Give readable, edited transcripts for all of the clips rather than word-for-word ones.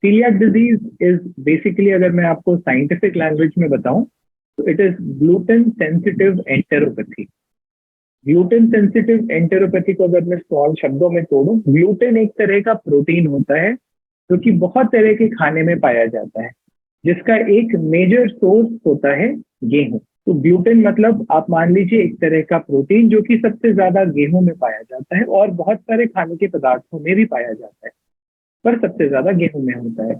Coeliac disease is basically, अगर मैं आपको साइंटिफिक लैंग्वेज में बताऊं, तो it is gluten sensitive enteropathy. Gluten sensitive enteropathy को अगर मैं स्मॉल शब्दों में तोड़ूं, ग्लूटेन एक तरह का प्रोटीन होता है जो कि बहुत तरह के खाने में पाया जाता है, जिसका एक मेजर सोर्स होता है गेहूं। तो ग्लूटेन मतलब आप मान लीजिए एक तरह का प्रोटीन जो कि सबसे ज्यादा गेहूं में पाया जाता है और बहुत सारे खाने के पदार्थों में भी पाया जाता है, पर सबसे ज्यादा गेहूं में होता है।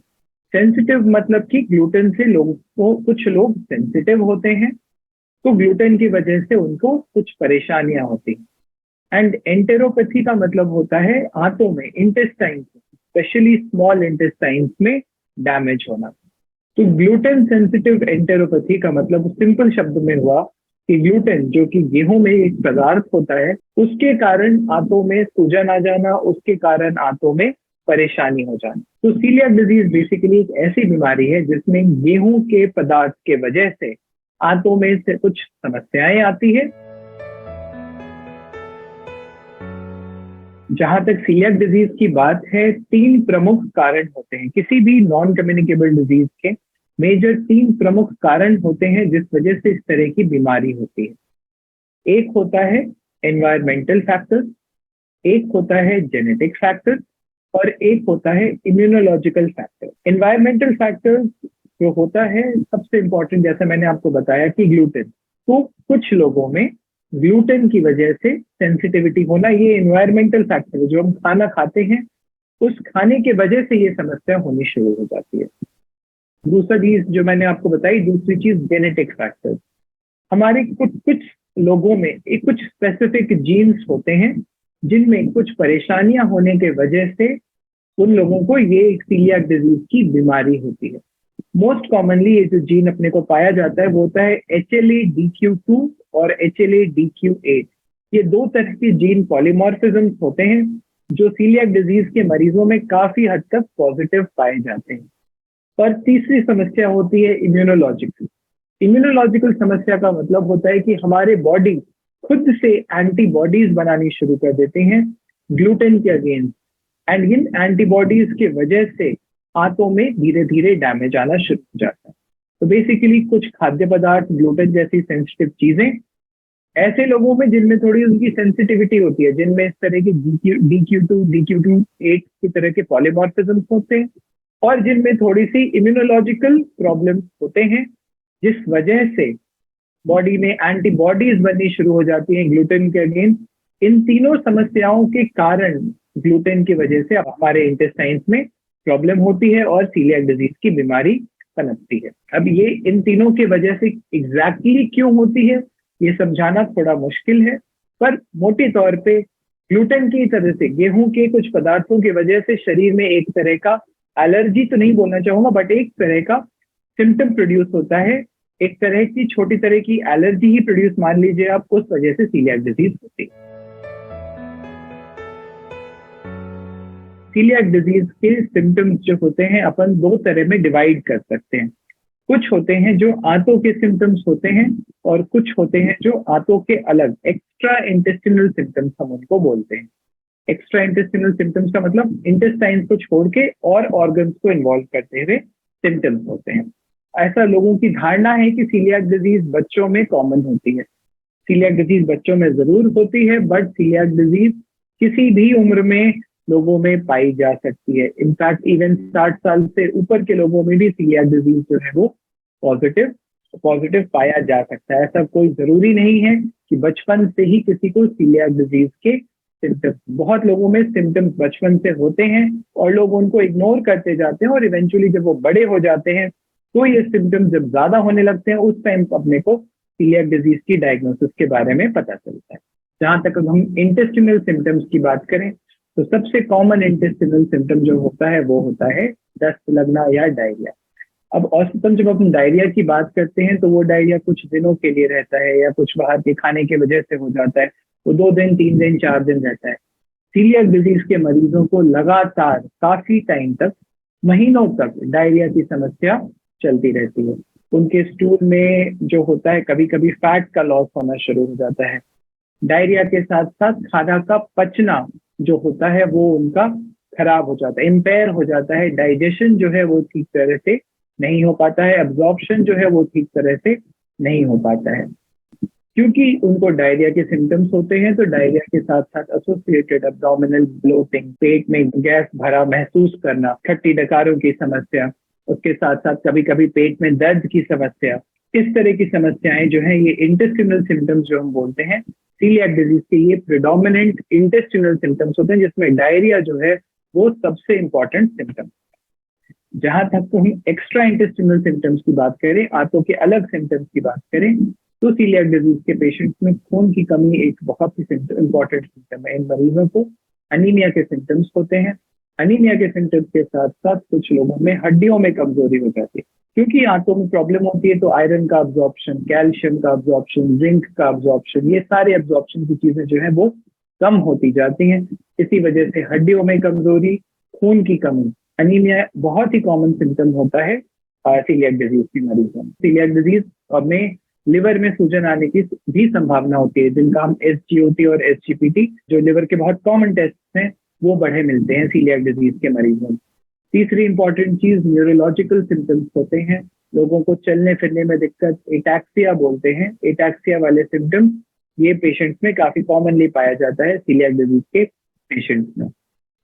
सेंसिटिव मतलब कि ग्लूटेन से लोगों को, कुछ लोग सेंसिटिव होते हैं, तो ग्लूटेन की वजह से उनको कुछ परेशानियां होती हैं। एंड एंटेरोपैथी का मतलब होता है आंतों में, इंटेस्टाइन, स्पेशली स्मॉल इंटेस्टाइन्स में डैमेज होना। तो ग्लूटेन सेंसिटिव एंटेरोपैथी का मतलब सिंपल शब्द में हुआ कि ग्लूटेन जो कि गेहूं में एक पदार्थ होता है, उसके कारण आंतों में सूजन आ जाना, उसके कारण आंतों में परेशानी हो जाना। तो सीलियाक डिजीज बेसिकली एक ऐसी बीमारी है जिसमें गेहूं के पदार्थ के वजह से आंतों में से कुछ समस्याएं आती है। जहां तक सीलियाक डिजीज की बात है, 3 प्रमुख कारण होते हैं किसी भी नॉन कम्युनिकेबल डिजीज के। मेजर 3 प्रमुख कारण होते हैं जिस वजह से इस तरह की बीमारी होती है। एक होता है एनवायरमेंटल फैक्टर्स, एक होता है जेनेटिक फैक्टर्स, और एक होता है इम्यूनोलॉजिकल फैक्टर। एनवायरमेंटल फैक्टर्स जो होता है सबसे इंपॉर्टेंट, जैसा मैंने आपको बताया कि ग्लूटेन, तो कुछ लोगों में ग्लूटेन की वजह से सेंसिटिविटी होना, ये एनवायरमेंटल फैक्टर है। जो हम खाना खाते हैं उस खाने के वजह से ये समस्या होनी शुरू हो जाती है। दूसरा चीज जो मैंने आपको बताई, दूसरी चीज जेनेटिक फैक्टर्स। हमारे कुछ कुछ लोगों में एक कुछ स्पेसिफिक जीन्स होते हैं जिनमें कुछ परेशानियां होने के वजह से उन लोगों को ये एक सीलियाक डिजीज की बीमारी होती है। मोस्ट कॉमनली ये जो जीन अपने को पाया जाता है वो होता है HLA-DQ2 और HLA-DQ8। ये 2 तरह के जीन पॉलीमॉर्फिज्म होते हैं जो सीलियाक डिजीज के मरीजों में काफी हद तक पॉजिटिव पाए जाते हैं। और तीसरी समस्या होती है इम्यूनोलॉजिकल। इम्यूनोलॉजिकल समस्या का मतलब होता है कि हमारे बॉडी खुद से एंटीबॉडीज बनानी शुरू कर देते हैं ग्लूटेन के अगेंस्ट, एंड इन एंटीबॉडीज के वजह से आंतों में धीरे धीरे डैमेज आना शुरू हो जाता है। तो बेसिकली कुछ खाद्य पदार्थ, ग्लूटेन जैसी सेंसिटिव चीजें, ऐसे लोगों में जिनमें थोड़ी उनकी सेंसिटिविटी होती है, जिनमें इस तरह की DQ2, DQ8 की तरह के पॉलीमॉर्फिज्म होते हैं, और जिनमें थोड़ी सी इम्यूनोलॉजिकल प्रॉब्लम होते हैं, जिस वजह से बॉडी में एंटीबॉडीज बननी शुरू हो जाती हैं ग्लूटेन के अगेंस्ट। इन तीनों समस्याओं के कारण ग्लूटेन की वजह से हमारे इंटेस्टाइन्स में प्रॉब्लम होती है और सीलियाक डिजीज की बीमारी पनपती है। अब ये इन तीनों की वजह से एग्जैक्टली क्यों होती है ये समझाना थोड़ा मुश्किल है, पर मोटे तौर पे ग्लूटेन की तरह से, गेहूं के कुछ पदार्थों की वजह से शरीर में एक तरह का एलर्जी तो नहीं बोलना चाहूंगा, बट एक तरह का सिम्टम प्रोड्यूस होता है, एक तरह की छोटी तरह की एलर्जी ही प्रोड्यूस मान लीजिए आप, उस वजह से सीलियाक डिजीज होती है। सीलियाक डिजीज के सिम्टम्स जो होते हैं अपन 2 तरह में डिवाइड कर सकते हैं। कुछ होते हैं जो आंतों के सिम्टम्स होते हैं और कुछ होते हैं जो आंतों के अलग, एक्स्ट्रा इंटेस्टिनल सिम्टम्स हम उनको बोलते हैं। एक्स्ट्रा इंटेस्टिनल सिम्टम्स का मतलब इंटेस्टाइन्स को छोड़ के और ऑर्गन्स को इन्वॉल्व करते हुए सिम्टम्स होते हैं। ऐसा लोगों की धारणा है कि सीलियाक डिजीज बच्चों में कॉमन होती है। सीलियाक डिजीज बच्चों में जरूर होती है, बट सीलियाक डिजीज किसी भी उम्र में लोगों में पाई जा सकती है। इनफैक्ट इवन 60 साल से ऊपर के लोगों में भी सीलियाक डिजीज जो है वो पॉजिटिव पाया जा सकता है। ऐसा कोई जरूरी नहीं है कि बचपन से ही किसी को सीलियाक डिजीज के सिम्टम्स, बहुत लोगों में सिम्टम्स बचपन से होते हैं और लोग उनको इग्नोर करते जाते हैं, और इवेंचुअली जब वो बड़े हो जाते हैं तो ये सिम्टम्स जब ज्यादा होने लगते हैं उस टाइम अपने को सीलियाक डिजीज की डायग्नोसिस के बारे में पता चलता है। जहां तक हम इंटेस्टिनल सिम्टम्स की बात करें तो सबसे कॉमन इंटेस्टिनल सिम्टम जो होता है वो होता है दस्त लगना या डायरिया। अब औसतन जब हम डायरिया की बात करते हैं तो वो डायरिया कुछ दिनों के लिए रहता है या कुछ बाहर के खाने की वजह से हो जाता है, वो 2 दिन 3 दिन 4 दिन रहता है। सीलियाक डिजीज के मरीजों को लगातार काफी टाइम तक, महीनों तक डायरिया की समस्या चलती रहती है। उनके स्टूल में जो होता है कभी कभी फैट का लॉस होना शुरू हो जाता है। डायरिया के साथ साथ खाना का पचना जो होता है वो उनका खराब हो जाता है, इम्पेयर हो जाता है, डाइजेशन जो है वो ठीक तरह से नहीं हो पाता है, एब्जॉर्प्शन जो है वो ठीक तरह से नहीं हो पाता है। क्योंकि उनको डायरिया के सिम्टम्स होते हैं, तो डायरिया के साथ साथ एसोसिएटेड एब्डोमिनल ब्लोटिंग, पेट में गैस भरा महसूस करना, खट्टी डकारों की समस्या, उसके साथ साथ कभी कभी पेट में दर्द की समस्या, इस तरह की समस्याएं जो है ये इंटेस्टिनल सिम्टम्स जो हम बोलते हैं सीलियाक डिजीज के, ये प्रिडोमिनेंट इंटेस्टिनल सिम्टम्स होते हैं, जिसमें डायरिया जो है वो सबसे इंपॉर्टेंट सिम्टम। जहां तक तो हम एक्स्ट्रा इंटेस्टिनल सिम्टम्स की बात करें, आंतों के अलग सिम्टम्स की बात करें, तो सीलियाक डिजीज के पेशेंट्स में खून की कमी एक बहुत ही इंपॉर्टेंट सिम्टम है। इन मरीजों को अनीमिया के सिम्टम्स होते हैं। अनीमिया के सिम्टम्स के साथ साथ कुछ लोगों में हड्डियों में कमजोरी हो जाती है, क्योंकि आंतों में प्रॉब्लम होती है, तो आयरन का अब्जॉर्प्शन, कैल्शियम का अब्जॉर्प्शन, जिंक का अब्जॉर्प्शन, ये सारे अब्जॉर्प्शन की चीजें जो है वो कम होती जाती हैं। इसी वजह से हड्डियों में कमजोरी, खून की कमी, अनीमिया बहुत ही कॉमन सिम्टम होता है सीलियाक डिजीज के मरीजों में। सीलियाक डिजीज में लिवर में सूजन आने की भी संभावना होती है, जिनका हम SGOT और SGPT, जो लिवर के बहुत कॉमन टेस्ट हैं, वो बढ़े मिलते हैं सीलियाक डिजीज के मरीजों में। तीसरी इंपॉर्टेंट चीज न्यूरोलॉजिकल सिम्टम्स होते हैं। लोगों को चलने फिरने में दिक्कत, एटैक्सिया बोलते हैं, एटैक्सिया वाले सिम्टम्स ये पेशेंट्स में काफी कॉमनली पाया जाता है सीलियाक डिजीज के पेशेंट्स में।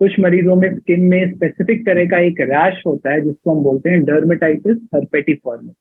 कुछ मरीजों में स्किन में स्पेसिफिक तरह का एक रैश होता है, जिसको हम बोलते हैं डर्मेटाइटिस हर्पेटिफॉर्मिस।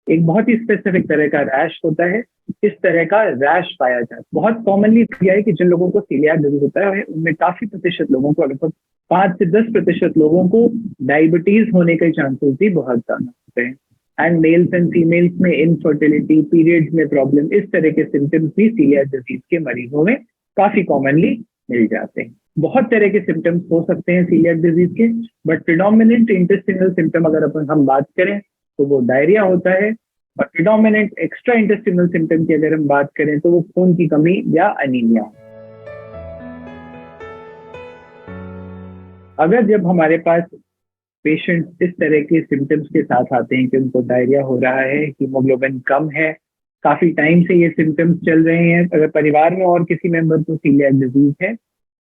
एक बहुत ही स्पेसिफिक तरह का रैश होता है, इस तरह का रैश पाया जाता है। बहुत कॉमनली किया है कि जिन लोगों को सीलियाक डिजीज होता है उनमें काफी प्रतिशत लोगों को, लगभग 5 से 10% लोगों को डायबिटीज होने के चांसेस भी बहुत ज्यादा होते हैं। एंड मेल्स एंड फीमेल्स में इनफर्टिलिटी, पीरियड्स में प्रॉब्लम, इस तरह के सिम्टम्स भी सीलियाक डिजीज के मरीजों में काफी कॉमनली मिल जाते हैं। बहुत तरह के सिम्टम्स हो सकते हैं सीलियाक डिजीज के, बट प्रिडोमिनेंट इंटेस्टिनल सिम्टम अगर अपन हम बात करें तो वो डायरिया होता है, और प्रिडोमिनेंट एक्स्ट्रा इंटेस्टिनल सिम्टम की अगर हम बात करें तो वो खून की कमी या अनीमिया। अगर जब हमारे पास पेशेंट इस तरह के सिम्टम्स के साथ आते हैं कि उनको डायरिया हो रहा है, हीमोग्लोबिन कम है, काफी टाइम से ये सिम्टम्स चल रहे हैं, अगर परिवार में और किसी मेंबर को सीलियाक डिजीज है,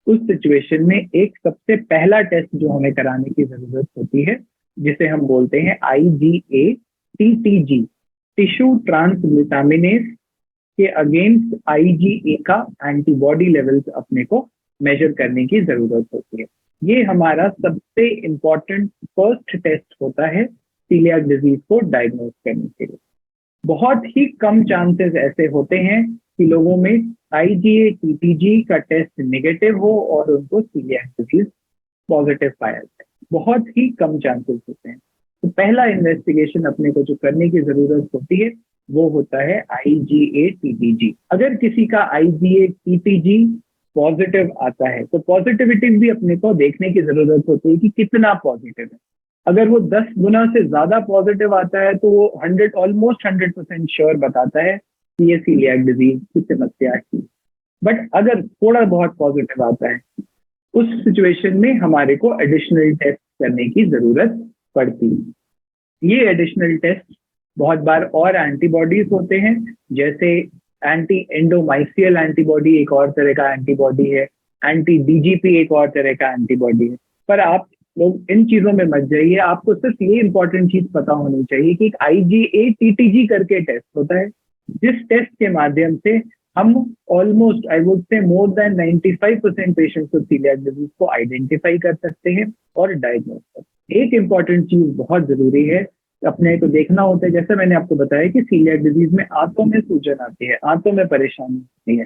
उस सिचुएशन में एक सबसे पहला टेस्ट जो हमें कराने की जरूरत होती है, जिसे हम बोलते हैं IgA-TTG, टिश्यू ट्रांसग्लूटामिनेस के अगेंस्ट IgA का एंटीबॉडी लेवल्स अपने को मेजर करने की जरूरत होती है। ये हमारा सबसे इंपॉर्टेंट फर्स्ट टेस्ट होता है सीलियाक डिजीज को डायग्नोज करने के लिए। बहुत ही कम चांसेस ऐसे होते हैं कि लोगों में IgA-TTG का टेस्ट नेगेटिव हो और उनको सीलियाक डिजीज पॉजिटिव पाया जाए, बहुत ही कम चांसेस होते हैं। तो पहला इन्वेस्टिगेशन अपने को जो करने की जरूरत होती है वो होता है IgA-TTG। अगर किसी का IgA-TTG पॉजिटिव आता है तो पॉजिटिविटी भी अपने को देखने की जरूरत होती है कि कितना पॉजिटिव है। अगर वो 10 गुना से ज्यादा पॉजिटिव आता है तो वो ऑलमोस्ट 100% श्योर बताता है कि ये सीलियाक डिजीज की समस्या है। बट अगर थोड़ा बहुत पॉजिटिव आता है, उस सिचुएशन में हमारे को एडिशनल टेस्ट करने की जरूरत पड़ती है। ये एडिशनल टेस्ट बहुत बार और एंटीबॉडीज होते हैं, जैसे एंटी एंडोमाइसियल एंटीबॉडी एक और तरह का एंटीबॉडी है, एंटी DGP एक और तरह का एंटीबॉडी है। पर आप लोग इन चीजों में मत जाइए, आपको सिर्फ ये इंपॉर्टेंट चीज पता होनी चाहिए कि एक IgA-TTG करके टेस्ट होता है, जिस टेस्ट के माध्यम से हम almost I would say more than 95% patients with celiac disease को आइडेंटिफाई कर सकते हैं और डायग्नोज कर सकते हैं। एक इंपॉर्टेंट चीज बहुत जरूरी है, अपने को देखना होता है, जैसे मैंने आपको बताया कि सीलियाक डिजीज में आंतों में सूजन आती है, आंतों में परेशानी होती है,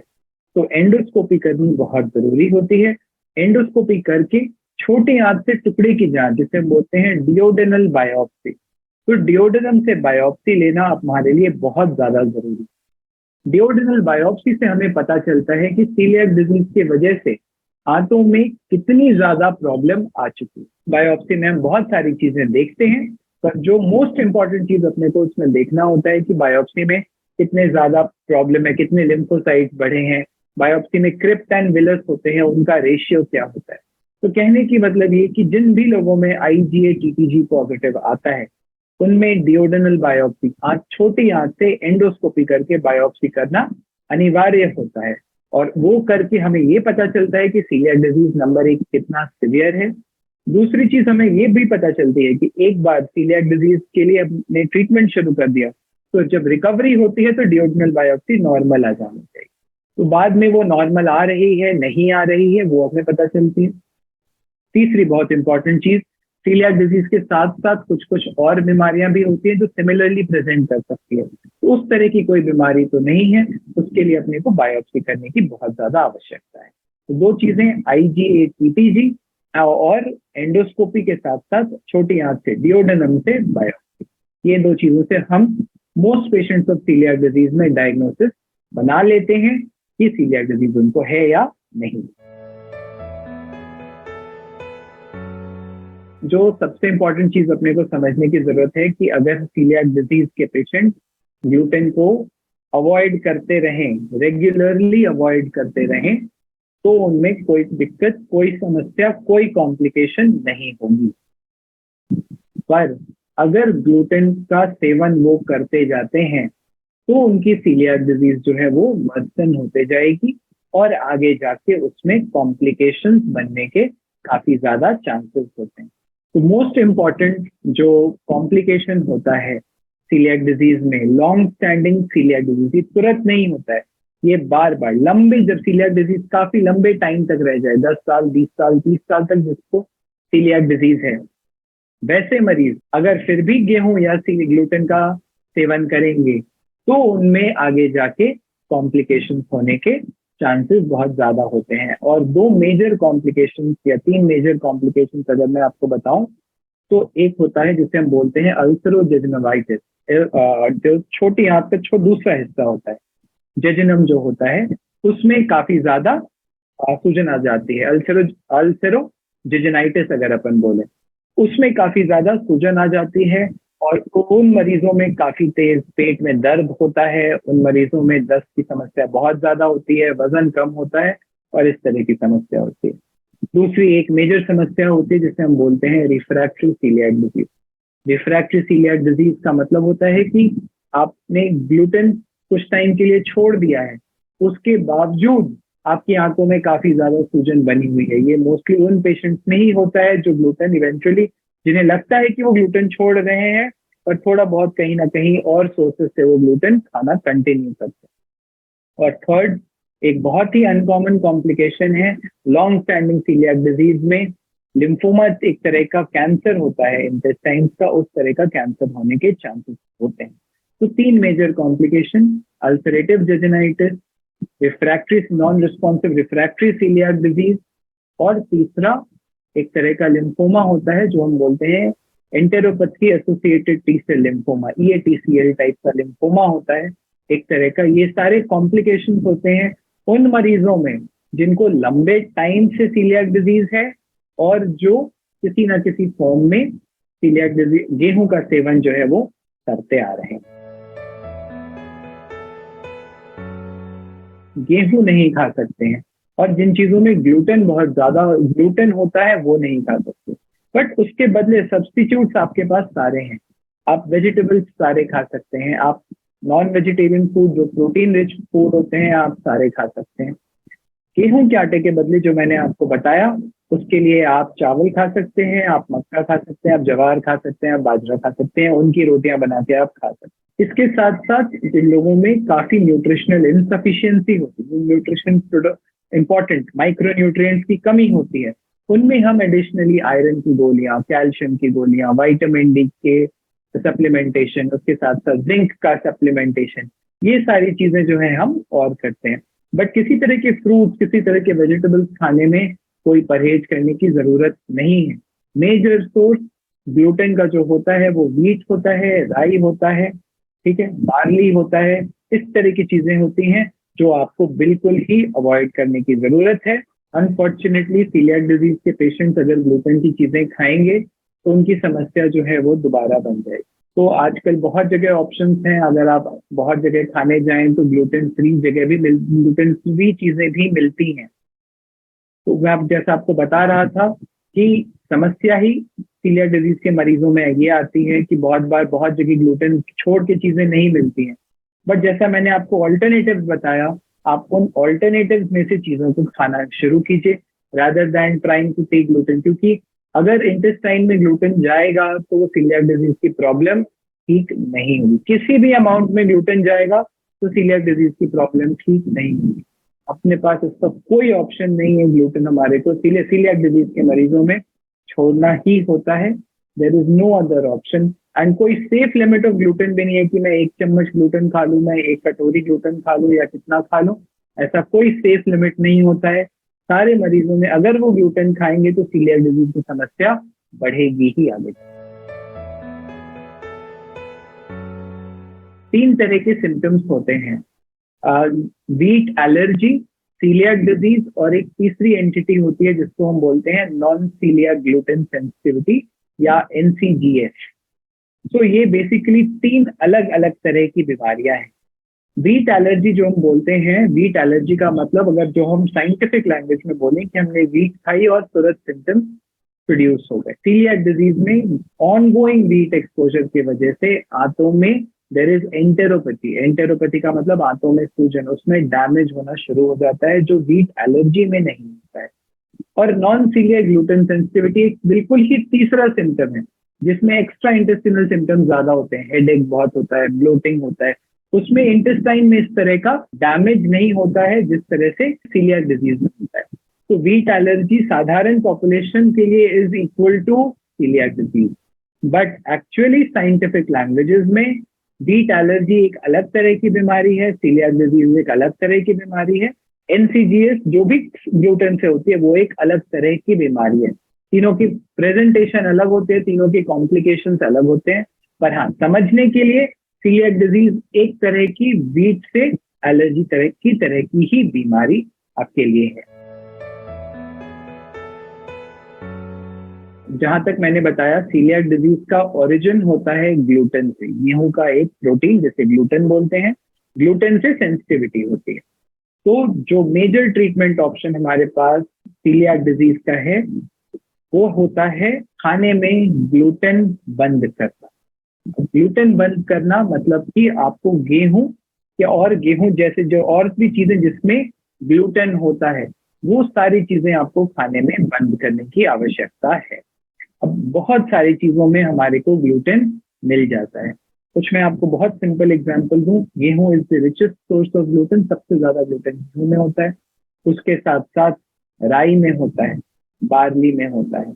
तो एंडोस्कोपी करनी बहुत जरूरी होती है। एंडोस्कोपी करके छोटी आंत से टुकड़े की जांच, जिसे हम बोलते हैं डियोडेनल बायोप्सी, तो डियोडेनम से बायोप्सी लेना हमारे लिए बहुत ज्यादा जरूरी है। डियोडेनल बायोप्सी से हमें पता चलता है कि सीलियाक डिजीज की वजह से आंतों में कितनी ज्यादा प्रॉब्लम आ चुकी है। बायोप्सी में हम बहुत सारी चीजें देखते हैं, पर जो मोस्ट इंपॉर्टेंट चीज अपने को उसमें देखना होता है कि बायोप्सी में कितने ज्यादा प्रॉब्लम है, कितने लिम्फोसाइट्स बढ़े हैं, बायोप्सी में क्रिप्ट एंड विलस होते हैं, उनका रेशियो क्या होता है। तो कहने की मतलब ये कि जिन भी लोगों में IgA-TTG पॉजिटिव आता है, उनमें डियोडेनल बायोप्सी, छोटी आंत से एंडोस्कोपी करके बायोप्सी करना अनिवार्य होता है, और वो करके हमें ये पता चलता है कि सीलियाक डिजीज नंबर 1 कितना सिवियर है, दूसरी चीज हमें ये भी पता चलती है कि एक बार सीलियाक डिजीज के लिए हमने ट्रीटमेंट शुरू कर दिया, तो जब रिकवरी होती है तो डिओडनल बायोप्सी नॉर्मल आ जानी चाहिए। तो बाद में वो नॉर्मल आ रही है नहीं आ रही है वो हमें पता चलती है। तीसरी बहुत इंपॉर्टेंट चीज, सीलियाक डिजीज के साथ साथ कुछ कुछ और बीमारियां भी होती हैं जो सिमिलरली प्रेजेंट कर सकती है। तो उस तरह की कोई बीमारी तो नहीं है, उसके लिए अपने को बायोप्सी करने की बहुत ज्यादा आवश्यकता है। तो दो चीजें, IgA-TTG और एंडोस्कोपी के साथ साथ छोटी आंत से डिओडेनम से बायोप्सी, ये दो चीजों से हम most patients of celiac disease में डायग्नोसिस बना लेते हैं कि सीलियाक डिजीज उनको है या नहीं। जो सबसे इंपॉर्टेंट चीज अपने को समझने की जरूरत है कि अगर सीलियाक डिजीज के पेशेंट ग्लूटेन को अवॉइड करते रहें, रेगुलरली अवॉइड करते रहें, तो उनमें कोई दिक्कत, कोई समस्या, कोई कॉम्प्लिकेशन नहीं होगी। पर अगर ग्लूटेन का सेवन वो करते जाते हैं तो उनकी सीलियाक डिजीज जो है वो वर्सन होते जाएगी और आगे जाके उसमें कॉम्प्लिकेशंस बनने के काफी ज्यादा चांसेस होते हैं। तो मोस्ट इम्पॉर्टेंट जो कॉम्प्लिकेशन होता है सीलियाक डिजीज में, लॉन्ग स्टैंडिंग सीलियाक डिजीज, तुरंत नहीं होता है, ये बार बार लंबे, जब सीलियाक डिजीज काफी लंबे टाइम तक रह जाए, 10 साल 20 साल 30 साल तक जिसको सीलियाक डिजीज है, वैसे मरीज अगर फिर भी गेहूं या ग्लूटेन का सेवन करेंगे तो उनमें आगे जाके कॉम्प्लिकेशंस होने के चांसेस बहुत ज्यादा होते हैं। और दो मेजर कॉम्प्लिकेशंस या तीन मेजर कॉम्प्लिकेशंस अगर मैं आपको बताऊं तो एक होता है जिसे हम बोलते हैं अल्सरोजेनिवाइटिस, जो छोटी आंत का दूसरा हिस्सा होता है, जेजिनम जो होता है, उसमें काफी ज्यादा सूजन आ जाती है। अल्सरोजेनिटिस अगर अपन बोले, उसमें काफी ज्यादा सूजन आ जाती है और उन मरीजों में काफी तेज पेट में दर्द होता है, उन मरीजों में दस्त की समस्या बहुत ज्यादा होती है, वजन कम होता है और इस तरह की समस्या होती है। दूसरी एक मेजर समस्या होती है जिसे हम बोलते हैं refractory coeliac disease. Refractory coeliac disease का मतलब होता है कि आपने ग्लूटेन कुछ टाइम के लिए छोड़ दिया है, उसके बावजूद आपकी आंखों में काफी ज्यादा सूजन बनी हुई है। ये मोस्टली उन पेशेंट्स में ही होता है जो ग्लूटेन इवेंचुअली, जिन्हें लगता है कि वो ग्लूटेन छोड़ रहे हैं पर थोड़ा बहुत कहीं ना कहीं और सोर्सेस से वो ग्लूटेन खाना कंटिन्यू करते हैं। और थर्ड, एक बहुत ही अनकॉमन कॉम्प्लिकेशन है लॉन्ग स्टैंडिंग सीलियाक डिजीज में, लिम्फोमा एक तरह का कैंसर होता है इंटेस्टाइन्स का, उस तरह का कैंसर होने के चांसेस होते हैं। तो तीन major complication, ulcerative jejunitis, refractory non responsive refractory coeliac disease, और तीसरा एक तरह का लिम्फोमा होता है जो हम बोलते हैं enteropathy associated T cell lymphoma, EATCL type का लिम्फोमा होता है एक तरह का। ये सारे कॉम्प्लिकेशंस होते हैं उन मरीजों में जिनको लंबे टाइम से सीलियाक डिजीज है और जो किसी ना किसी फॉर्म में सीलियाक डिजीज, गेहूं का सेवन जो है वो करते आ रहे हैं। गेहूं नहीं खा सकते हैं और जिन चीजों में ग्लूटेन बहुत ज्यादा ग्लूटेन होता है वो नहीं खा सकते, बट उसके बदले सब्स्टिट्यूट्स आपके पास सारे हैं। आप वेजिटेबल्स सारे खा सकते हैं, आप नॉन वेजिटेरियन फूड जो प्रोटीन रिच फूड होते हैं आप सारे खा सकते हैं। गेहूं के आटे के बदले जो मैंने आपको बताया उसके लिए आप चावल खा सकते हैं, आप मक्का खा सकते हैं, आप ज्वार खा सकते हैं, आप बाजरा खा सकते हैं, उनकी रोटियां बना के आप खा सकते हैं। इसके साथ साथ जिन लोगों में काफी न्यूट्रिशनल इनसफिशियंसी होती है, न्यूट्रिशन इंपॉर्टेंट माइक्रो न्यूट्रिएंट्स की कमी होती है, उनमें हम एडिशनली आयरन की गोलियां, कैल्शियम की गोलियां, विटामिन डी के सप्लीमेंटेशन, उसके साथ साथ जिंक का सप्लीमेंटेशन, ये सारी चीजें जो है हम और करते हैं। बट किसी तरह के फ्रूट, किसी तरह के वेजिटेबल्स खाने में कोई परहेज करने की जरूरत नहीं है। मेजर सोर्स ग्लूटेन का जो होता है वो व्हीट होता है, राई होता है, ठीक है, बार्ली होता है, इस तरह की चीजें होती हैं जो आपको बिल्कुल ही अवॉइड करने की जरूरत है। अनफॉर्चुनेटली सीलियाक डिजीज के पेशेंट्स अगर ग्लूटेन की चीजें खाएंगे तो उनकी समस्या जो है वो दोबारा बन जाएगी। तो आजकल बहुत जगह ऑप्शंस हैं, अगर आप बहुत जगह खाने जाएं तो ग्लूटेन फ्री जगह भी ग्लूटेन फ्री चीजें भी मिलती हैं। तो मैं जैसा आपको बता रहा था कि समस्या ही सीलियाक डिजीज के मरीजों में ये आती है कि बहुत बार बहुत जगह ग्लूटेन छोड़ के चीजें नहीं मिलती हैं, बट जैसा मैंने आपको ऑल्टरनेटिव्स बताया, आप उन ऑल्टरनेटिव्स में से चीजों को खाना शुरू कीजिए rather than trying to take gluten, क्योंकि अगर इंटेस्टाइन में ग्लूटेन जाएगा तो वो सीलियाक डिजीज की प्रॉब्लम ठीक नहीं होगी। किसी भी अमाउंट में ग्लूटेन जाएगा तो सीलियाक डिजीज की प्रॉब्लम ठीक नहीं होगी। अपने पास इसका कोई ऑप्शन नहीं है ग्लूटेन हमारे को सीलियाक डिजीज के मरीजों में छोड़ना ही होता है। There is no other option. And कोई सेफ लिमिट ऑफ ग्लूटेन भी नहीं है कि मैं 1 चम्मच ग्लूटेन खा लूं, मैं 1 कटोरी ग्लूटेन खा लूं या कितना खा लूं, ऐसा कोई सेफ लिमिट नहीं होता है। सारे मरीजों में अगर वो ग्लूटेन खाएंगे तो सीलियाक डिजीज की समस्या बढ़ेगी ही आगे। 3 तरह के सिम्टम्स होते हैं, व्हीट एलर्जी, सीलियाक डिजीज और एक तीसरी एंटिटी होती है जिसको हम बोलते हैं नॉन सीलियाक ग्लूटेन सेंसिटिविटी या NCGS। तो ये बेसिकली 3 अलग अलग तरह की बीमारियां हैं। व्हीट एलर्जी जो हम बोलते हैं, व्हीट एलर्जी का मतलब अगर जो हम साइंटिफिक लैंग्वेज में बोलें कि हमने व्हीट खाई और तुरंत सिम्टम्स प्रोड्यूस हो गए। सीलियाक डिजीज में ऑनगोइंग व्हीट एक्सपोजर की वजह से आंतों में देयर इज एंटेरोपैथी। एंटेरोपैथी का मतलब आंतों में सूजन, उसमें डैमेज होना शुरू हो जाता है जो व्हीट एलर्जी में नहीं होता है। और नॉन सीलियाक ग्लूटेन सेंसिटिविटी एक बिल्कुल ही तीसरा सिम्टम है जिसमें एक्स्ट्रा इंटेस्टिनल सिम्टम्स ज्यादा होते हैं, हेडेक बहुत होता है, ब्लोटिंग होता है। उसमें इंटेस्टाइन में इस तरह का डैमेज नहीं होता है जिस तरह से सीलियाक डिजीज में होता है। तो व्हीट एलर्जी साधारण पॉपुलेशन के लिए is equal to celiac disease, but actually scientific languages में व्हीट एलर्जी एक अलग तरह की बीमारी है, सीलियाक डिजीज एक अलग तरह की बीमारी है, NCGS जो भी ग्लूटेन से होती है वो एक अलग तरह की बीमारी है। तीनों की प्रेजेंटेशन अलग होते हैं, तीनों के कॉम्प्लिकेशंस अलग होते हैं, पर हाँ समझने के लिए सीलियाक डिजीज एक तरह की व्हीट से एलर्जी तरह की ही बीमारी आपके लिए है। जहां तक मैंने बताया सीलियाक डिजीज का ओरिजिन होता है ग्लूटेन से। गेहूं का एक प्रोटीन जिसे ग्लूटेन बोलते हैं, ग्लूटेन से सेंसिटिविटी होती है। तो जो मेजर ट्रीटमेंट ऑप्शन हमारे पास सीलियाक डिजीज का है वो होता है खाने में ग्लूटेन बंद करना। ग्लूटेन बंद करना मतलब कि आपको गेहूं या और गेहूं जैसे जो और भी चीजें जिसमें ग्लूटेन होता है वो सारी चीजें आपको खाने में बंद करने की आवश्यकता है। अब बहुत सारी चीजों में हमारे को ग्लूटेन मिल जाता है। कुछ मैं आपको बहुत सिंपल एग्जांपल दूं, गेहूं is the richest source of gluten, सबसे ज्यादा ग्लूटेन गेहूं में होता है। उसके साथ साथ राई में होता है, बार्ली में होता है,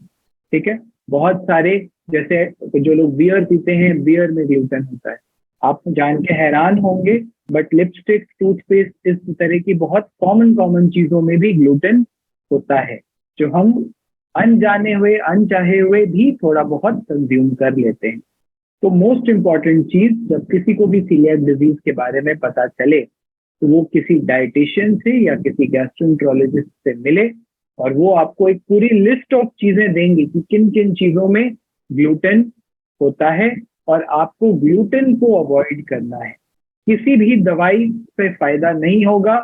ठीक है। बहुत सारे जैसे जो लोग बियर पीते हैं, बियर में ग्लूटेन होता है। आप जान के हैरान होंगे बट लिपस्टिक, टूथपेस्ट, इस तरह की बहुत कॉमन चीजों में भी ग्लूटेन होता है जो हम अनजाने हुए अनचाहे हुए भी थोड़ा बहुत कंज्यूम कर लेते हैं। तो मोस्ट इंपॉर्टेंट चीज जब किसी को भी सीलियाक डिजीज के बारे में पता चले तो वो किसी डाइटिशियन से या किसी गैस्ट्रोएंटरोलॉजिस्ट से मिले और वो आपको एक पूरी लिस्ट ऑफ चीजें देंगे कि किन किन चीजों में ग्लूटेन होता है और आपको ग्लूटेन को अवॉइड करना है। किसी भी दवाई से फायदा नहीं होगा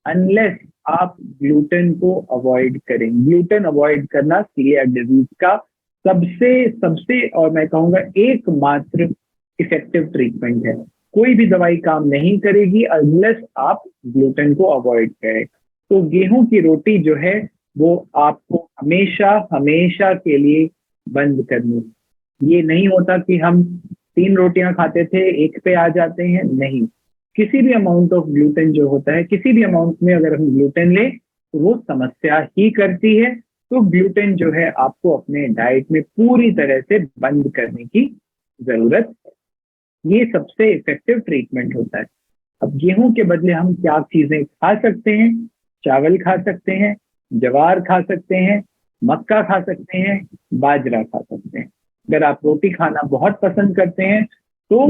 अनलेस आप ग्लूटेन को अवॉइड करें। ग्लूटेन अवॉइड करना सीलियाक डिजीज का सबसे और मैं कहूंगा एकमात्र इफेक्टिव ट्रीटमेंट है। कोई भी दवाई काम नहीं करेगी अनलेस आप ग्लूटेन को अवॉइड करें। तो गेहूं की रोटी जो है वो आपको हमेशा के लिए बंद करनी है। ये नहीं होता कि हम 3 रोटियां खाते थे 1 पे आ जाते हैं, नहीं। किसी भी अमाउंट ऑफ ग्लूटेन जो होता है, किसी भी अमाउंट में अगर हम ग्लूटेन लें तो वो समस्या ही करती है। तो ग्लूटेन जो है आपको अपने डाइट में पूरी तरह से बंद करने की जरूरत है। ये सबसे इफेक्टिव ट्रीटमेंट होता है। अब गेहूं के बदले हम क्या चीजें खा सकते हैं? चावल खा सकते हैं, ज्वार खा सकते हैं, मक्का खा सकते हैं, बाजरा खा सकते हैं। अगर आप रोटी खाना बहुत पसंद करते हैं तो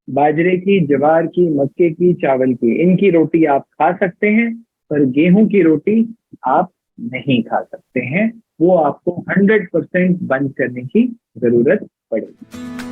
बाजरे की, ज्वार की, मक्के की, चावल की, इनकी रोटी आप खा सकते हैं, पर गेहूं की रोटी आप नहीं खा सकते हैं। वो आपको 100% बंद करने की जरूरत पड़ेगी।